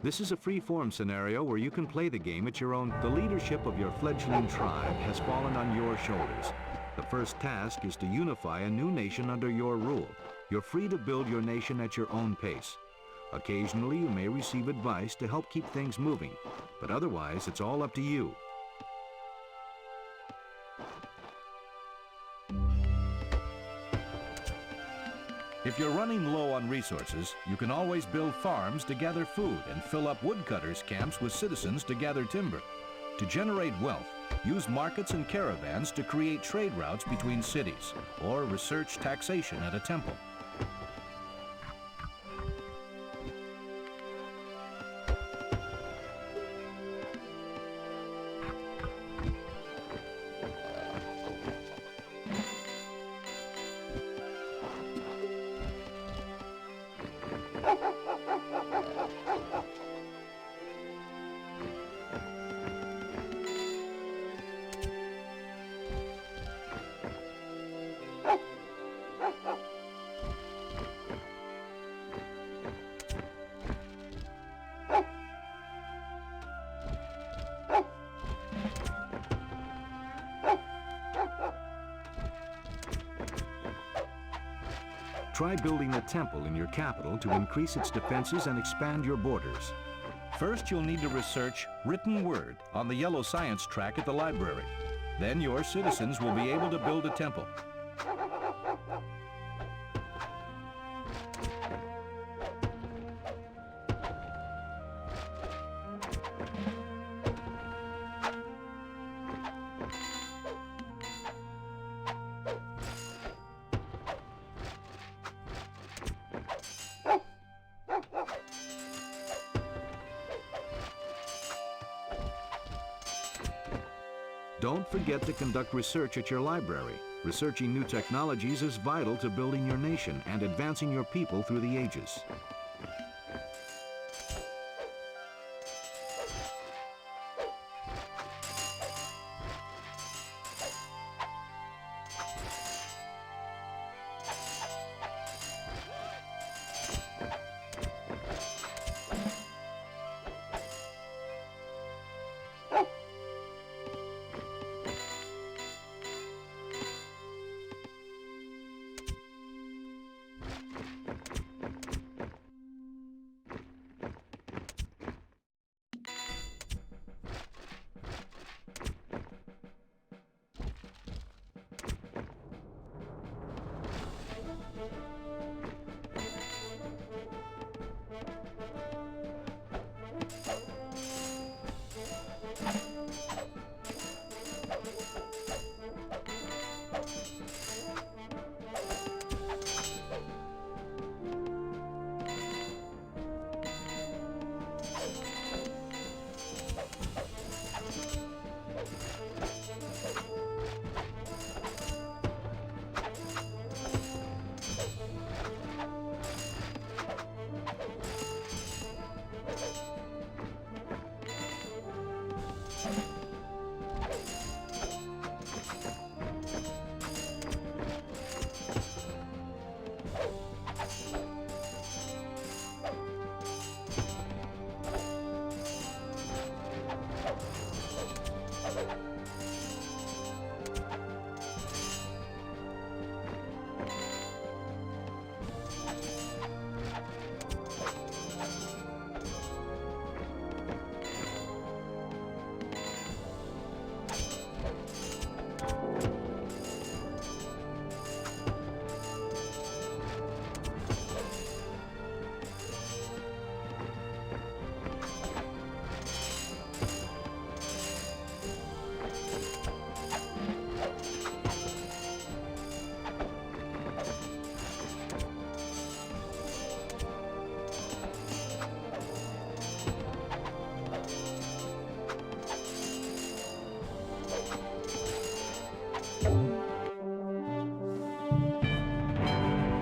This is a free-form scenario where you can play the game at your own. The leadership of your fledgling tribe has fallen on your shoulders. The first task is to unify a new nation under your rule. You're free to build your nation at your own pace. Occasionally, you may receive advice to help keep things moving, but otherwise, it's all up to you. If you're running low on resources, you can always build farms to gather food and fill up woodcutters' camps with citizens to gather timber. To generate wealth, use markets and caravans to create trade routes between cities, or research taxation at a temple. Try building a temple in your capital to increase its defenses and expand your borders. First, you'll need to research written word on the yellow science track at the library. Then your citizens will be able to build a temple. Don't forget to conduct research at your library. Researching new technologies is vital to building your nation and advancing your people through the ages.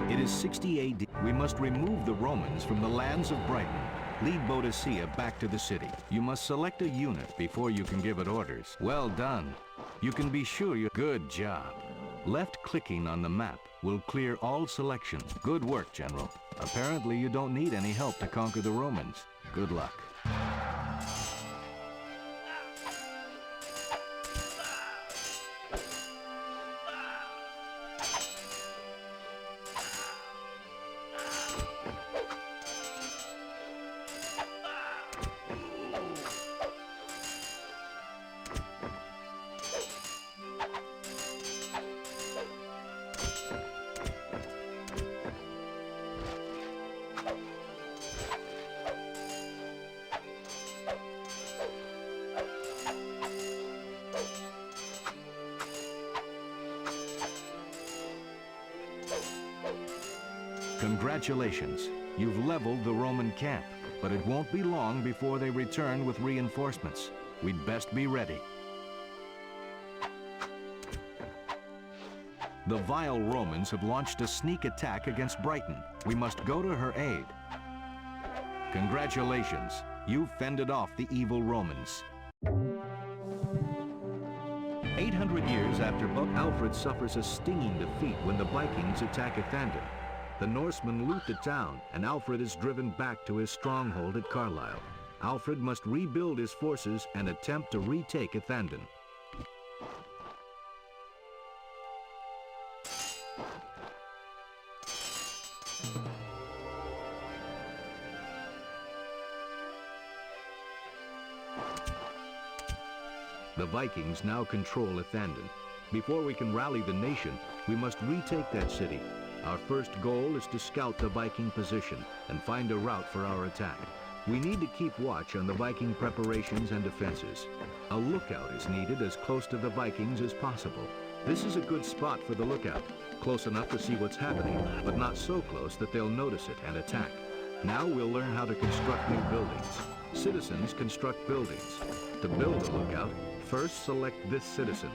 It is 60 AD. We must remove the Romans from the lands of Brighton. Lead Boadicea back to the city. You must select a unit before you can give it orders. Well done. You can be sure you... Good job. Left-clicking on the map will clear all selections. Good work, General. Apparently you don't need any help to conquer the Romans. Good luck. Congratulations, you've leveled the Roman camp, but it won't be long before they return with reinforcements. We'd best be ready. The vile Romans have launched a sneak attack against Brighton. We must go to her aid. Congratulations, you've fended off the evil Romans. 800 years after Alfred suffers a stinging defeat when the Vikings attack Athandon. The Norsemen loot the town, and Alfred is driven back to his stronghold at Carlisle. Alfred must rebuild his forces and attempt to retake Athandon. The Vikings now control Athandon. Before we can rally the nation, we must retake that city. Our first goal is to scout the Viking position and find a route for our attack. We need to keep watch on the Viking preparations and defenses. A lookout is needed as close to the Vikings as possible. This is a good spot for the lookout, close enough to see what's happening, but not so close that they'll notice it and attack. Now we'll learn how to construct new buildings. Citizens construct buildings. To build a lookout, first select this citizen.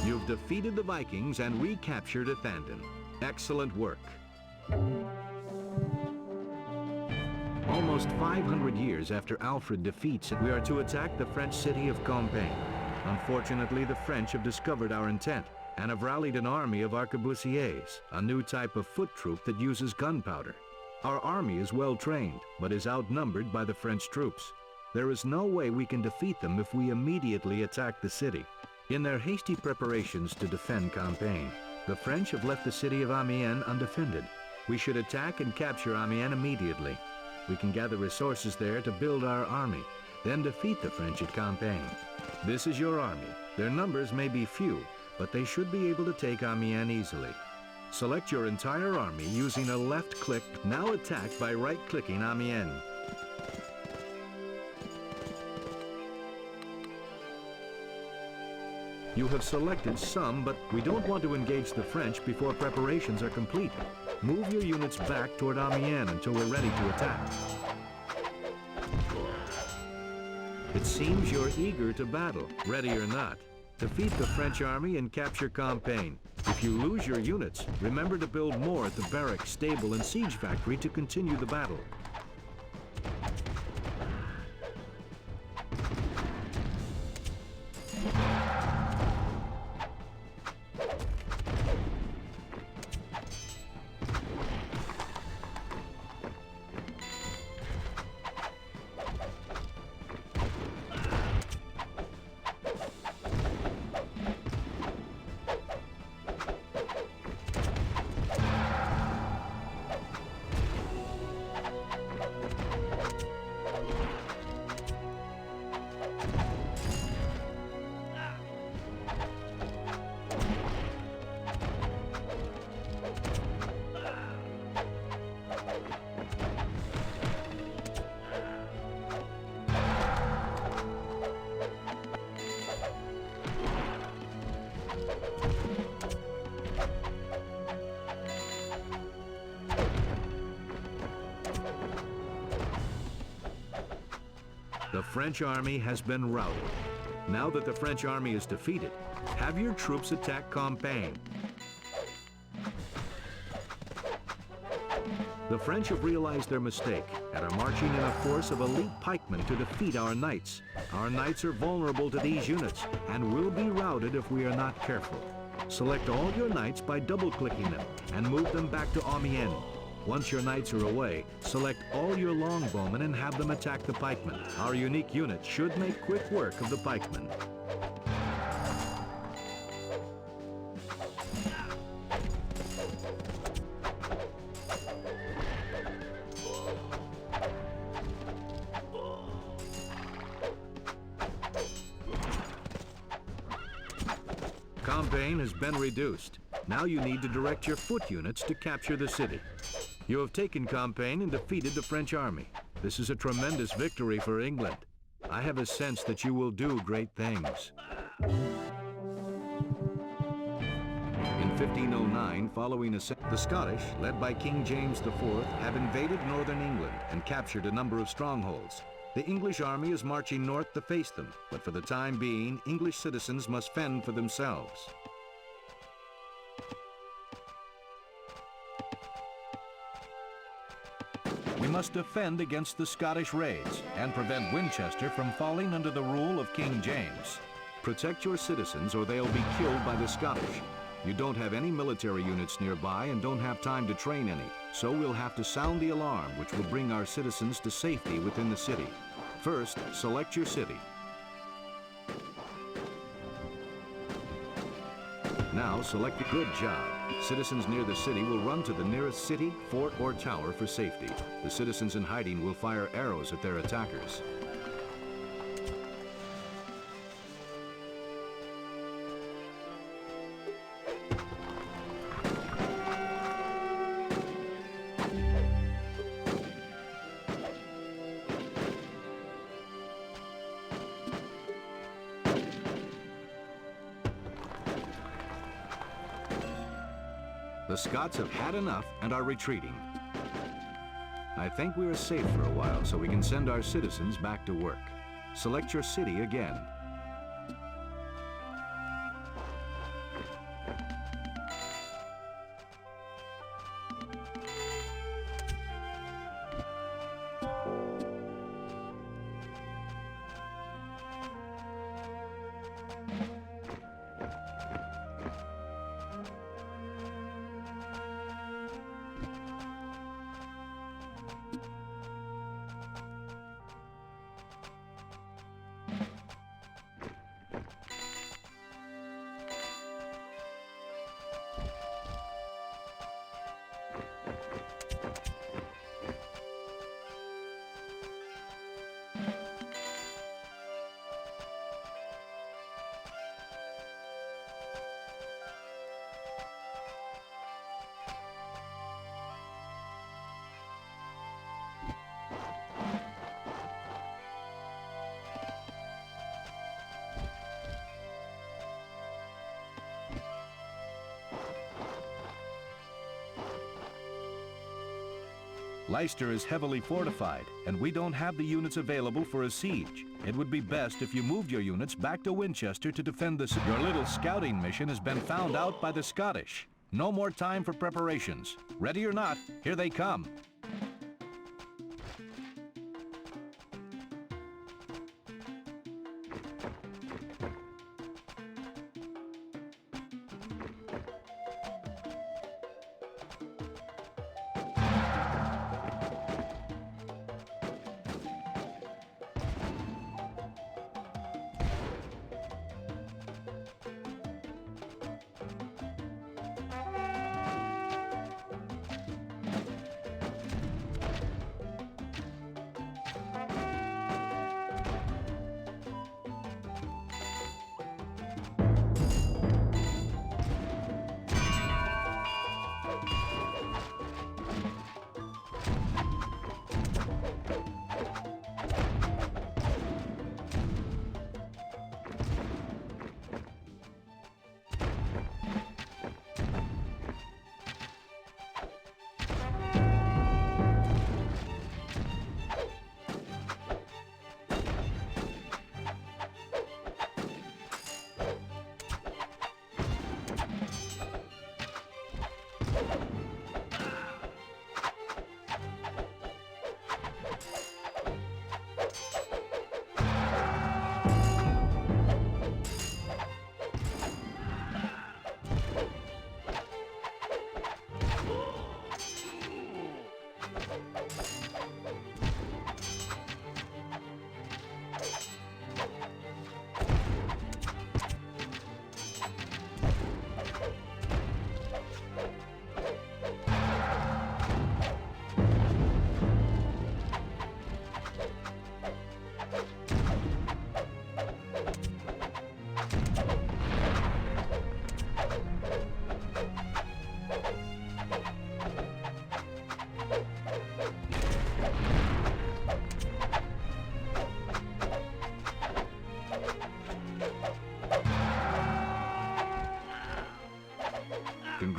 You've defeated the Vikings and recaptured Athandon. Excellent work. Almost 500 years after Alfred defeats it, we are to attack the French city of Compiègne. Unfortunately, the French have discovered our intent and have rallied an army of arquebusiers, a new type of foot troop that uses gunpowder. Our army is well trained, but is outnumbered by the French troops. There is no way we can defeat them if we immediately attack the city. In their hasty preparations to defend Compiègne, the French have left the city of Amiens undefended. We should attack and capture Amiens immediately. We can gather resources there to build our army, then defeat the French at Compiègne. This is your army. Their numbers may be few, but they should be able to take Amiens easily. Select your entire army using a left click. Now attack by right-clicking Amiens. You have selected some, but we don't want to engage the French before preparations are complete. Move your units back toward Amiens until we're ready to attack. It seems you're eager to battle, ready or not. Defeat the French army and capture Compiègne. If you lose your units, remember to build more at the barracks, stable, and siege factory to continue the battle. The French army has been routed. Now that the French army is defeated, have your troops attack Compiègne. The French have realized their mistake and are marching in a force of elite pikemen to defeat our knights. Our knights are vulnerable to these units and will be routed if we are not careful. Select all your knights by double-clicking them and move them back to Amiens. Once your knights are away, select all your longbowmen and have them attack the pikemen. Our unique unit should make quick work of the pikemen. Campaign has been reduced. Now you need to direct your foot units to capture the city. You have taken Campaign and defeated the French army. This is a tremendous victory for England. I have a sense that you will do great things. In 1509, following the Scottish, led by King James IV, have invaded northern England and captured a number of strongholds. The English army is marching north to face them, but for the time being, English citizens must fend for themselves. We must defend against the Scottish raids and prevent Winchester from falling under the rule of King James. Protect your citizens or they'll be killed by the Scottish. You don't have any military units nearby and don't have time to train any, so we'll have to sound the alarm, which will bring our citizens to safety within the city. First, select your city. Now select a good job. Citizens near the city will run to the nearest city, fort, or tower for safety. The citizens in hiding will fire arrows at their attackers. The Scots have had enough and are retreating. I think we are safe for a while, so we can send our citizens back to work. Select your city again. Leicester is heavily fortified, and we don't have the units available for a siege. It would be best if you moved your units back to Winchester to defend the city. Your little scouting mission has been found out by the Scottish. No more time for preparations. Ready or not, here they come.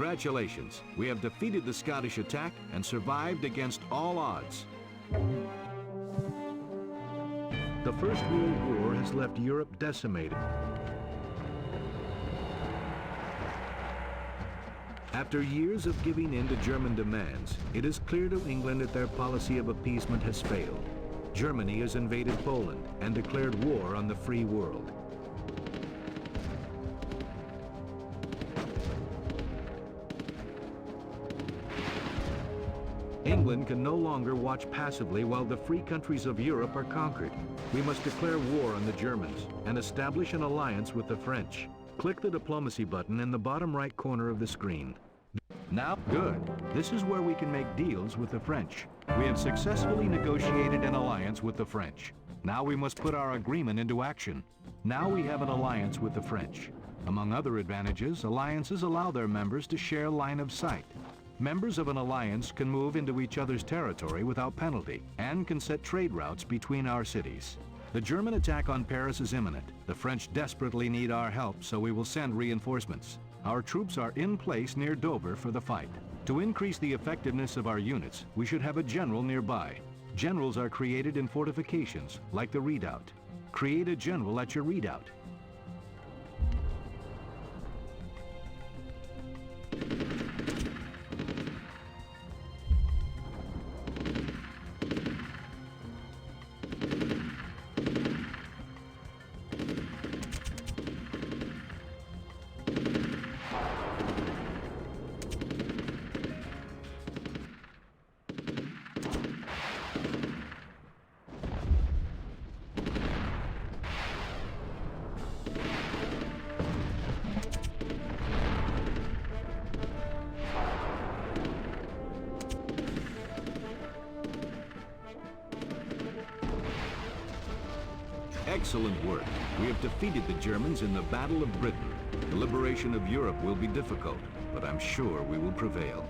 Congratulations, we have defeated the Scottish attack and survived against all odds. The First World War has left Europe decimated. After years of giving in to German demands, it is clear to England that their policy of appeasement has failed. Germany has invaded Poland and declared war on the free world. England can no longer watch passively while the free countries of Europe are conquered. We must declare war on the Germans and establish an alliance with the French. Click the diplomacy button in the bottom right corner of the screen. Now, good. This is where we can make deals with the French. We have successfully negotiated an alliance with the French. Now we must put our agreement into action. Now we have an alliance with the French. Among other advantages, alliances allow their members to share line of sight. Members of an alliance can move into each other's territory without penalty and can set trade routes between our cities. The German attack on Paris is imminent. The French desperately need our help, so we will send reinforcements. Our troops are in place near Dover for the fight. To increase the effectiveness of our units, we should have a general nearby. Generals are created in fortifications, like the redoubt. Create a general at your redoubt. Excellent work. We have defeated the Germans in the Battle of Britain. The liberation of Europe will be difficult, but I'm sure we will prevail.